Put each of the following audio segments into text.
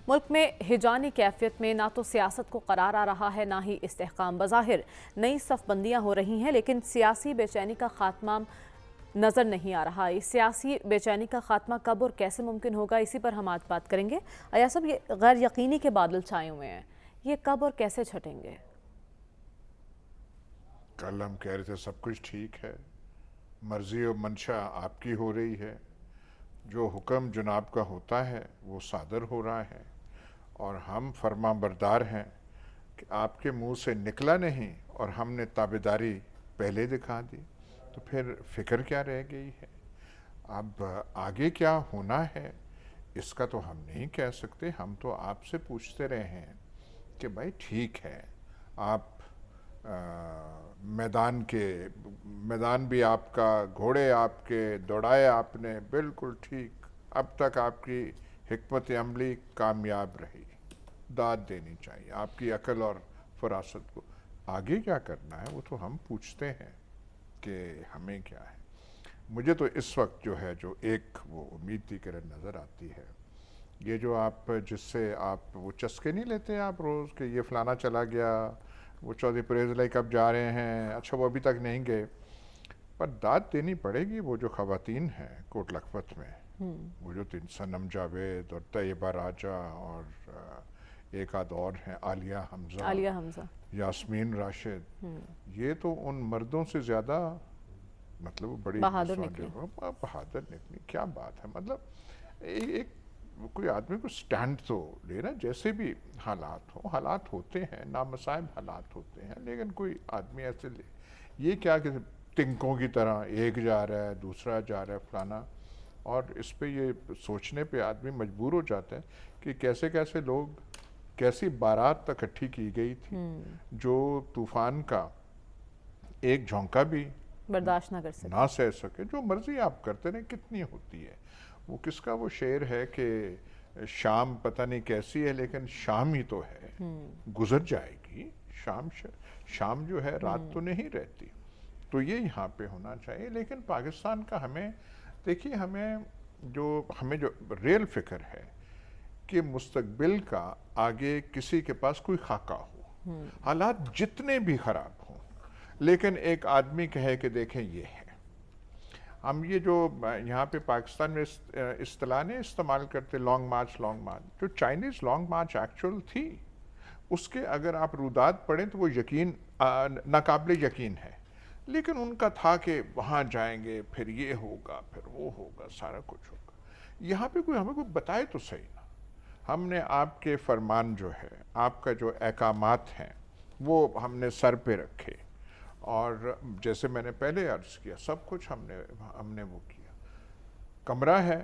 ملک میں ہجانی کیفیت میں نہ تو سیاست کو قرار آ رہا ہے، نہ ہی استحکام۔ بظاہر نئی صف بندیاں ہو رہی ہیں، لیکن سیاسی بے چینی کا خاتمہ نظر نہیں آ رہا۔ اس سیاسی بے چینی کا خاتمہ کب اور کیسے ممکن ہوگا، اسی پر ہم آج بات کریں گے۔ ایاز صاحب، یہ غیر یقینی کے بادل چھائے ہوئے ہیں، یہ کب اور کیسے چھٹیں گے؟ کل ہم کہہ رہے تھے سب کچھ ٹھیک ہے، مرضی و منشا آپ کی ہو رہی ہے، جو حکم جناب کا ہوتا ہے وہ صادر ہو رہا ہے، اور ہم فرما بردار ہیں کہ آپ کے منہ سے نکلا نہیں اور ہم نے تابعداری پہلے دکھا دی، تو پھر فکر کیا رہ گئی ہے؟ اب آگے کیا ہونا ہے اس کا تو ہم نہیں کہہ سکتے۔ ہم تو آپ سے پوچھتے رہے ہیں کہ بھائی ٹھیک ہے، آپ میدان بھی آپ کا، گھوڑے آپ کے، دوڑائے آپ نے بالکل ٹھیک، اب تک آپ کی حکمت عملی کامیاب رہی، داد دینی چاہیے آپ کی عقل اور فراست کو۔ آگے کیا کرنا ہے وہ تو ہم پوچھتے ہیں کہ ہمیں کیا ہے۔ مجھے تو اس وقت جو ہے جو ایک وہ امید کی کرن نظر آتی ہے، یہ جو آپ جس سے آپ وہ چسکے نہیں لیتے آپ روز کہ یہ فلانا چلا گیا، وہ چودھری پرویز الہی کب جا رہے ہیں، اچھا وہ ابھی تک نہیں گئے، پر داد دینی پڑے گی وہ جو خواتین ہیں کوٹ لکھپت میں، وہ جو صنم جاوید اور طیبہ راجہ اور ایک آدھ اور ہیں، عالیہ حمزہ، یاسمین راشد، یہ تو ان مردوں سے زیادہ مطلب بڑی بہادر نکلی۔ کیا بات ہے، مطلب ایک کوئی آدمی کو سٹینڈ تو لینا، جیسے بھی حالات ہوں، حالات ہوتے ہیں، نامصائب حالات ہوتے ہیں، لیکن کوئی آدمی ایسے لے یہ کیا کہ ٹنکوں کی طرح ایک جا رہا ہے دوسرا جا رہا ہے فلانا، اور اس پہ یہ سوچنے پہ آدمی مجبور ہو جاتا ہے کہ کیسے کیسے لوگ، کیسی بارات اکٹھی کی گئی تھی جو طوفان کا ایک جھونکا بھی برداشت نہ سہ سکے۔ جو مرضی آپ کرتے رہیں، کتنی ہوتی ہے وہ، کس کا وہ شعر ہے کہ شام پتہ نہیں کیسی ہے لیکن شام ہی تو ہے، گزر جائے گی شام جو ہے رات تو نہیں رہتی۔ تو یہ یہاں پہ ہونا چاہیے، لیکن پاکستان کا ہمیں دیکھیے، ہمیں جو ریل فکر ہے کہ مستقبل کا آگے کسی کے پاس کوئی خاکہ ہو، حالات جتنے بھی خراب ہوں، لیکن ایک آدمی کہے کہ دیکھیں یہ ہے۔ ہم یہ جو یہاں پہ پاکستان میں اصطلاح نہیں استعمال کرتے لانگ مارچ، جو چائنیز لانگ مارچ ایکچول تھی، اس کے اگر آپ رودات پڑھیں تو وہ ناقابل یقین ہے، لیکن ان کا تھا کہ وہاں جائیں گے پھر یہ ہوگا پھر وہ ہوگا، سارا کچھ ہوگا۔ یہاں پہ ہمیں کوئی بتائے تو صحیح نا۔ ہم نے آپ کے فرمان جو ہے، آپ کا جو احکامات ہیں وہ ہم نے سر پہ رکھے، اور جیسے میں نے پہلے عرض کیا سب کچھ ہم نے وہ کیا۔ کمرہ ہے،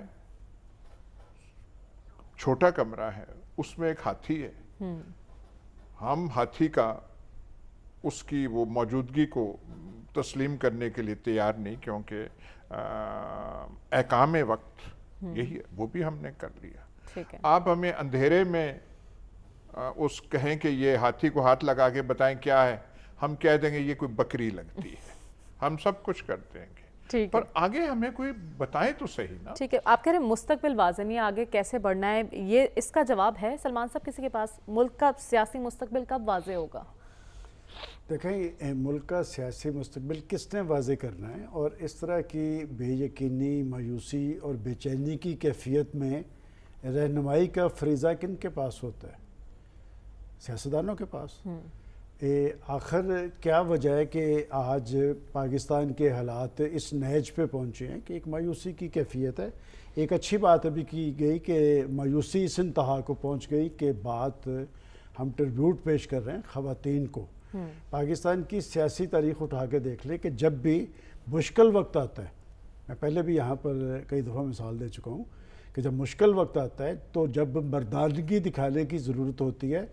چھوٹا کمرہ ہے، اس میں ایک ہاتھی ہے، ہم ہاتھی کا اس کی وہ موجودگی کو تسلیم کرنے کے لیے تیار نہیں، کیونکہ احکام وقت یہی ہے، وہ بھی ہم نے کر لیا۔ آپ ہمیں اندھیرے میں اس کہیں کہ یہ ہاتھی کو ہاتھ لگا کے بتائیں کیا ہے، ہم کہہ دیں گے یہ کوئی بکری لگتی ہے، ہم سب کچھ کر دیں گے، پر آگے ہمیں کوئی بتائے تو صحیح نا۔ ٹھیک ہے، آپ کہہ رہے ہیں مستقبل واضح نہیں، آگے کیسے بڑھنا ہے، یہ اس کا جواب ہے سلمان صاحب کسی کے پاس؟ ملک کا سیاسی مستقبل کب واضح ہوگا؟ دیکھیں، ملک کا سیاسی مستقبل کس نے واضح کرنا ہے، اور اس طرح کی بے یقینی، مایوسی اور بے چینی کی کیفیت میں رہنمائی کا فریضہ کن کے پاس ہوتا ہے؟ سیاستدانوں کے پاس۔ آخر کیا وجہ ہے کہ آج پاکستان کے حالات اس نہج پہ پہنچے ہیں کہ ایک مایوسی کی کیفیت ہے؟ ایک اچھی بات ابھی کی گئی کہ مایوسی اس انتہا کو پہنچ گئی کہ بات ہم ٹربیوٹ پیش کر رہے ہیں خواتین کو۔ پاکستان کی سیاسی تاریخ اٹھا کے دیکھ لیں کہ جب بھی مشکل وقت آتا ہے، میں پہلے بھی یہاں پر کئی دفعہ مثال دے چکا ہوں کہ جب مشکل وقت آتا ہے تو جب مردانگی دکھانے کی ضرورت ہوتی ہے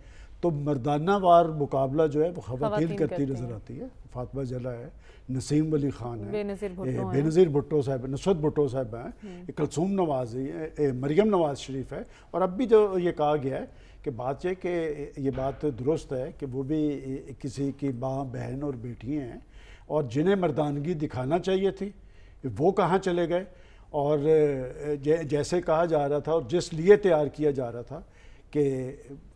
تو مردانہ وار مقابلہ جو ہے وہ خواتین کرتی نظر آتی ہے۔ فاطمہ جلا ہے، نسیم ولی خان ہے، بے نظیر بھٹو صاحب، نصرت بھٹو صاحب ہیں، کلثوم نواز ہے، مریم نواز شریف ہے، اور اب بھی جو یہ کہا گیا ہے کہ بات یہ کہ یہ بات درست ہے کہ وہ بھی کسی کی ماں، بہن اور بیٹی ہیں، اور جنہیں مردانگی دکھانا چاہیے تھی وہ کہاں چلے گئے، اور جیسے کہا جا رہا تھا اور جس لیے تیار کیا جا رہا تھا کہ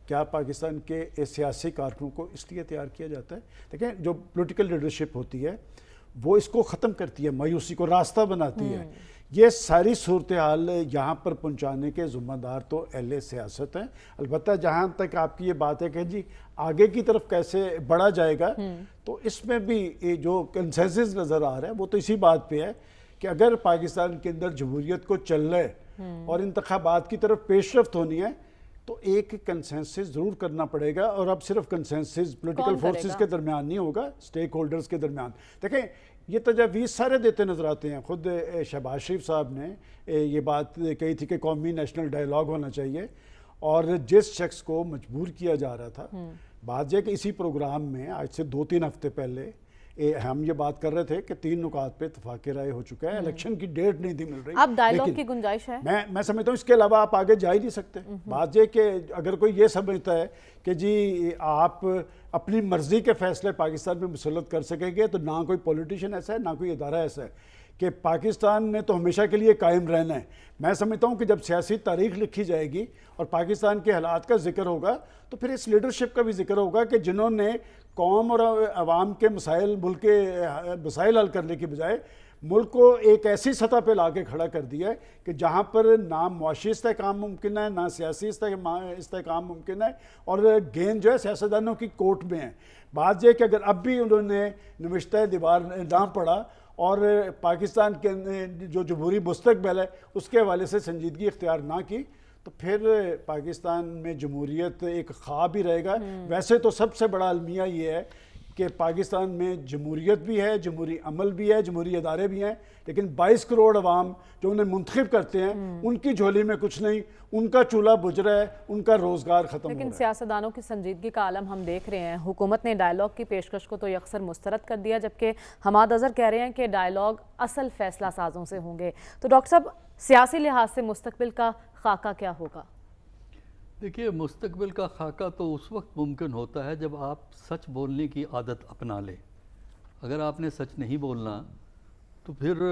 کیا پاکستان کے سیاسی کارکنوں کو اس لیے تیار کیا جاتا ہے؟ دیکھیں جو پولیٹیکل لیڈرشپ ہوتی ہے وہ اس کو ختم کرتی ہے، مایوسی کو راستہ بناتی ہے. یہ ساری صورتحال یہاں پر پہنچانے کے ذمہ دار تو اہل سیاست ہیں. البتہ جہاں تک آپ کی یہ بات ہے کہ جی آگے کی طرف کیسے بڑھا جائے گا، تو اس میں بھی جو کنسنسس نظر آ رہا ہے وہ تو اسی بات پہ ہے کہ اگر پاکستان کے اندر جمہوریت کو چلنا ہے اور انتخابات کی طرف پیش رفت ہونی ہے تو ایک کنسنسس ضرور کرنا پڑے گا. اور اب صرف کنسنسس پولیٹیکل فورسز کے درمیان نہیں ہوگا، سٹیک ہولڈرز کے درمیان. دیکھیں یہ تجاویز سارے دیتے نظر آتے ہیں. خود شہباز شریف صاحب نے یہ بات کہی تھی کہ قومی نیشنل ڈائیلاگ ہونا چاہیے، اور جس شخص کو مجبور کیا جا رہا تھا، بات یہ کہ اسی پروگرام میں آج سے 2-3 ہفتے پہلے ہم یہ بات کر رہے تھے کہ 3 نکات پہ اتفاق رائے ہو چکا ہے. الیکشن کی ڈیٹ نہیں تھی مل رہی. اب ڈائیلاگ کی گنجائش ہے؟ میں سمجھتا ہوں اس کے علاوہ آپ آگے جا ہی نہیں سکتے. بات یہ کہ اگر کوئی یہ سمجھتا ہے کہ جی آپ اپنی مرضی کے فیصلے پاکستان میں مسلط کر سکیں گے، تو نہ کوئی پولیٹیشین ایسا ہے، نہ کوئی ادارہ ایسا ہے کہ پاکستان نے تو ہمیشہ کے لیے قائم رہنا ہے. میں سمجھتا ہوں کہ جب سیاسی تاریخ لکھی جائے گی اور پاکستان کے حالات کا ذکر ہوگا تو پھر اس لیڈرشپ کا بھی ذکر ہوگا کہ جنہوں نے قوم اور عوام کے مسائل، ملک کے مسائل حل کرنے کی بجائے ملک کو ایک ایسی سطح پہ لا کے کھڑا کر دیا ہے کہ جہاں پر نہ معاشی استحکام ممکن ہے، نہ سیاسی استحکام ممکن ہے، اور گیند جو ہے سیاستدانوں کی کورٹ میں ہے. بات یہ کہ اگر اب بھی انہوں نے نوشتہ دیوار نہ پڑھا اور پاکستان کے جو جمہوری مستقبل ہے اس کے حوالے سے سنجیدگی اختیار نہ کی، تو پھر پاکستان میں جمہوریت ایک خواب ہی رہے گا. ویسے تو سب سے بڑا المیہ یہ ہے کہ پاکستان میں جمہوریت بھی ہے، جمہوری عمل بھی ہے، جمہوری ادارے بھی ہیں، لیکن 22 کروڑ عوام جو انہیں منتخب کرتے ہیں ان کی جھولی میں کچھ نہیں، ان کا چولہا بجھ رہا ہے، ان کا روزگار ختم ہو رہا ہے. لیکن سیاستدانوں کی سنجیدگی کا عالم ہم دیکھ رہے ہیں. حکومت نے ڈائیلاگ کی پیشکش کو تو یکسر مسترد کر دیا، جبکہ حماد اظہر کہہ رہے ہیں کہ ڈائیلاگ اصل فیصلہ سازوں سے ہوں گے. تو ڈاکٹر صاحب سیاسی لحاظ سے مستقبل کا خاکہ کیا ہوگا؟ دیکھیے مستقبل کا خاکہ تو اس وقت ممکن ہوتا ہے جب آپ سچ بولنے کی عادت اپنا لیں. اگر آپ نے سچ نہیں بولنا تو پھر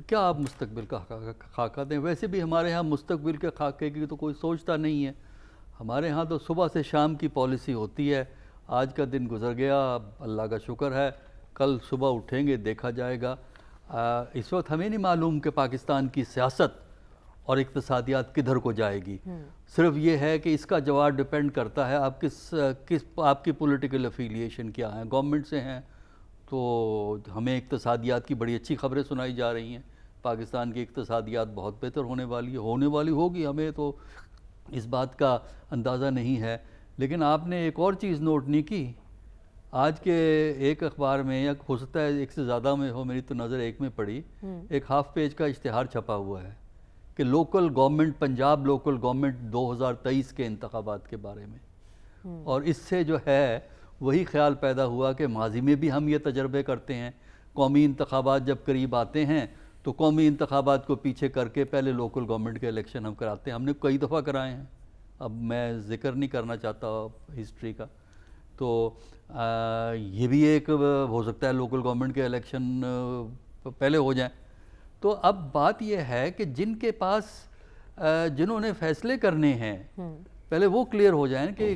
کیا آپ مستقبل کا خاکہ دیں؟ ویسے بھی ہمارے ہاں مستقبل کے خاکے کی تو کوئی سوچتا نہیں ہے. ہمارے ہاں تو صبح سے شام کی پالیسی ہوتی ہے. آج کا دن گزر گیا، اللہ کا شکر ہے، کل صبح اٹھیں گے دیکھا جائے گا. اس وقت ہمیں نہیں معلوم کہ پاکستان کی سیاست اور اقتصادیات کدھر کو جائے گی. صرف یہ ہے کہ اس کا جواب ڈیپینڈ کرتا ہے آپ آپ کی پولیٹیکل افیلیشن کیا ہیں. گورنمنٹ سے ہیں تو ہمیں اقتصادیات کی بڑی اچھی خبریں سنائی جا رہی ہیں. پاکستان کی اقتصادیات بہت بہتر ہونے والی ہوگی، ہمیں تو اس بات کا اندازہ نہیں ہے. لیکن آپ نے ایک اور چیز نوٹ نہیں کی. آج کے ایک اخبار میں، یا ہو سکتا ہے ایک سے زیادہ میں ہو، میری تو نظر ایک میں پڑی، ایک ہاف پیج کا اشتہار چھپا ہوا ہے کہ local government, Punjab local government 2023 کے انتخابات کے بارے میں. اور اس سے جو ہے وہی خیال پیدا ہوا کہ ماضی میں بھی ہم یہ تجربے کرتے ہیں. قومی انتخابات جب قریب آتے ہیں تو قومی انتخابات کو پیچھے کر کے پہلے لوکل گورنمنٹ کے الیکشن ہم کراتے ہیں. ہم نے کئی دفعہ کرائے ہیں، اب میں ذکر نہیں کرنا چاہتا ہسٹری کا. تو یہ بھی ایک ہو سکتا ہے لوکل گورنمنٹ کے الیکشن پہلے ہو جائیں. تو اب بات یہ ہے کہ جن کے پاس جنہوں نے فیصلے کرنے ہیں پہلے وہ کلیئر ہو جائیں کہ